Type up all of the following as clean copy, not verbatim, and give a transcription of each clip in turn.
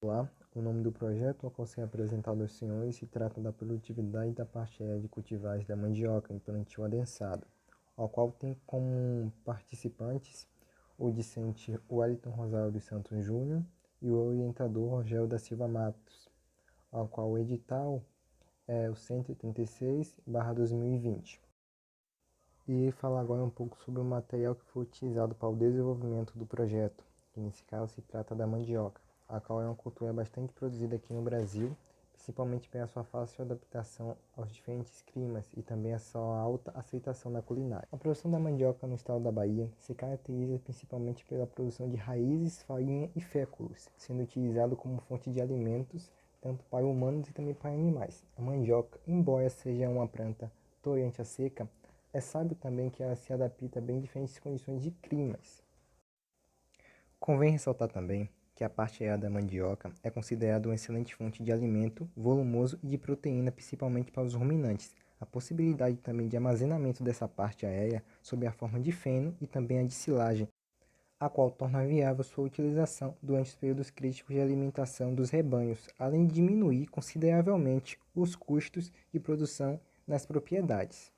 Olá, o nome do projeto ao qual será apresentado aos senhores se trata da produtividade da parte aérea de cultivares da mandioca em plantio adensado, ao qual tem como participantes o discente Wellington Rosário dos Santos Júnior e o orientador Rogério da Silva Matos, ao qual o edital é o 186/2020. E falar agora um pouco sobre o material que foi utilizado para o desenvolvimento do projeto, que nesse caso se trata da mandioca, a qual é uma cultura bastante produzida aqui no Brasil, principalmente pela sua fácil adaptação aos diferentes climas e também a sua alta aceitação na culinária. A produção da mandioca no estado da Bahia se caracteriza principalmente pela produção de raízes, farinha e féculos, sendo utilizado como fonte de alimentos tanto para humanos e também para animais. A mandioca, embora seja uma planta tolerante à seca, é sábio também que ela se adapta bem a diferentes condições de climas. Convém ressaltar também que a parte aérea da mandioca é considerada uma excelente fonte de alimento volumoso e de proteína, principalmente para os ruminantes. A possibilidade também de armazenamento dessa parte aérea sob a forma de feno e também a de silagem, a qual torna viável sua utilização durante os períodos críticos de alimentação dos rebanhos, além de diminuir consideravelmente os custos de produção nas propriedades.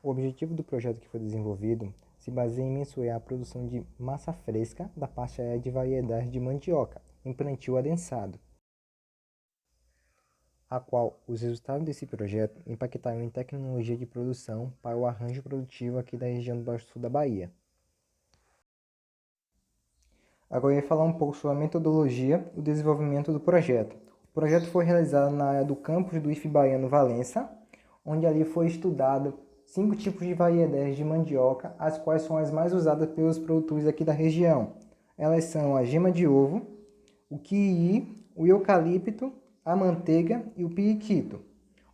O objetivo do projeto que foi desenvolvido se baseia em mensurar a produção de massa fresca da parte aérea de variedades de mandioca em plantio adensado, a qual os resultados desse projeto impactarão em tecnologia de produção para o arranjo produtivo aqui da região do Baixo Sul da Bahia. Agora eu ia falar um pouco sobre a metodologia e o desenvolvimento do projeto. O projeto foi realizado na área do campus do IF Baiano Valença, onde ali foi estudado 5 tipos de variedades de mandioca, as quais são as mais usadas pelos produtores aqui da região. Elas são a gema de ovo, o kiwi, o eucalipto, a manteiga e o periquito.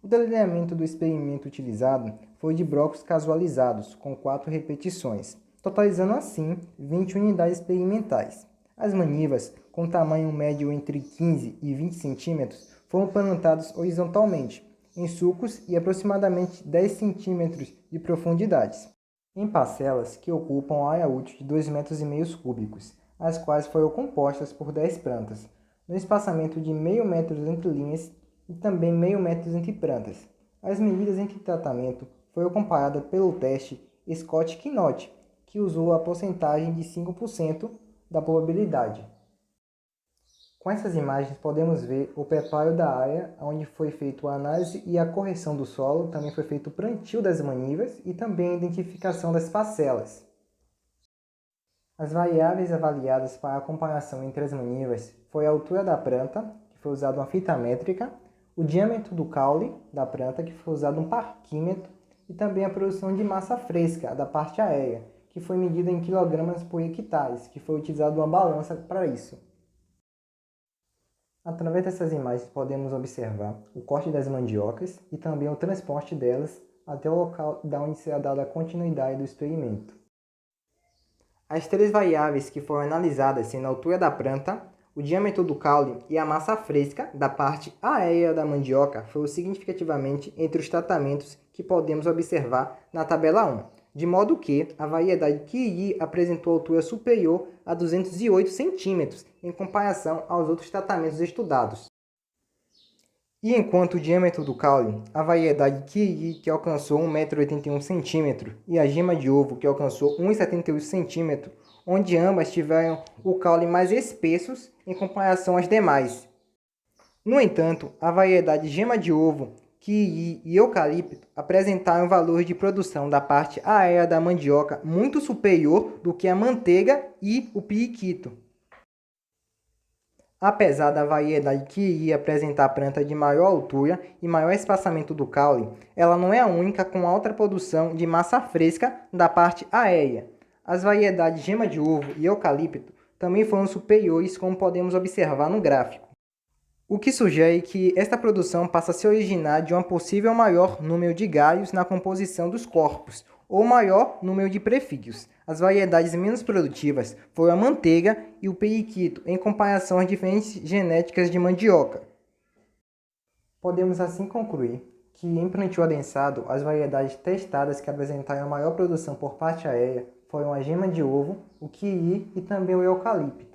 O delineamento do experimento utilizado foi de blocos casualizados, com 4 repetições, totalizando assim 20 unidades experimentais. As manivas, com tamanho médio entre 15 e 20 centímetros, foram plantadas horizontalmente, em sulcos e aproximadamente 10 centímetros de profundidade, em parcelas que ocupam área útil de 2,5 metros cúbicos, as quais foram compostas por 10 plantas, no espaçamento de 0,5 metro entre linhas e também 0,5 metro entre plantas. As medidas entre tratamento foram comparadas pelo teste Scott-Knott, que usou a porcentagem de 5% da probabilidade. Com essas imagens podemos ver o preparo da área onde foi feita a análise e a correção do solo, também foi feito o plantio das manivas e também a identificação das parcelas. As variáveis avaliadas para a comparação entre as manivas foi a altura da planta, que foi usada uma fita métrica, o diâmetro do caule da planta, que foi usado um parquímetro, e também a produção de massa fresca da parte aérea, que foi medida em quilogramas por hectare, que foi utilizada uma balança para isso. Através dessas imagens podemos observar o corte das mandiocas e também o transporte delas até o local da onde será dada a continuidade do experimento. As 3 variáveis que foram analisadas sendo a altura da planta, o diâmetro do caule e a massa fresca da parte aérea da mandioca foram significativamente entre os tratamentos que podemos observar na tabela 1. De modo que a variedade kiwi apresentou altura superior a 208 centímetros em comparação aos outros tratamentos estudados. E enquanto o diâmetro do caule, a variedade kiwi, que alcançou 1,81 m, e a gema de ovo, que alcançou 1,78 cm, onde ambas tiveram o caule mais espessos em comparação às demais. No entanto, a variedade gema de ovo, kiwi e eucalipto apresentaram valores de produção da parte aérea da mandioca muito superior do que a manteiga e o periquito. Apesar da variedade kiwi apresentar planta de maior altura e maior espaçamento do caule, ela não é a única com alta produção de massa fresca da parte aérea. As variedades gema de ovo e eucalipto também foram superiores, como podemos observar no gráfico, o que sugere que esta produção passa a se originar de um possível maior número de galhos na composição dos corpos, ou maior número de prefígios. As variedades menos produtivas foram a manteiga e o periquito, em comparação às diferentes genéticas de mandioca. Podemos assim concluir que, em plantio adensado, as variedades testadas que apresentaram a maior produção por parte aérea foram a gema de ovo, o kiwi e também o eucalipto.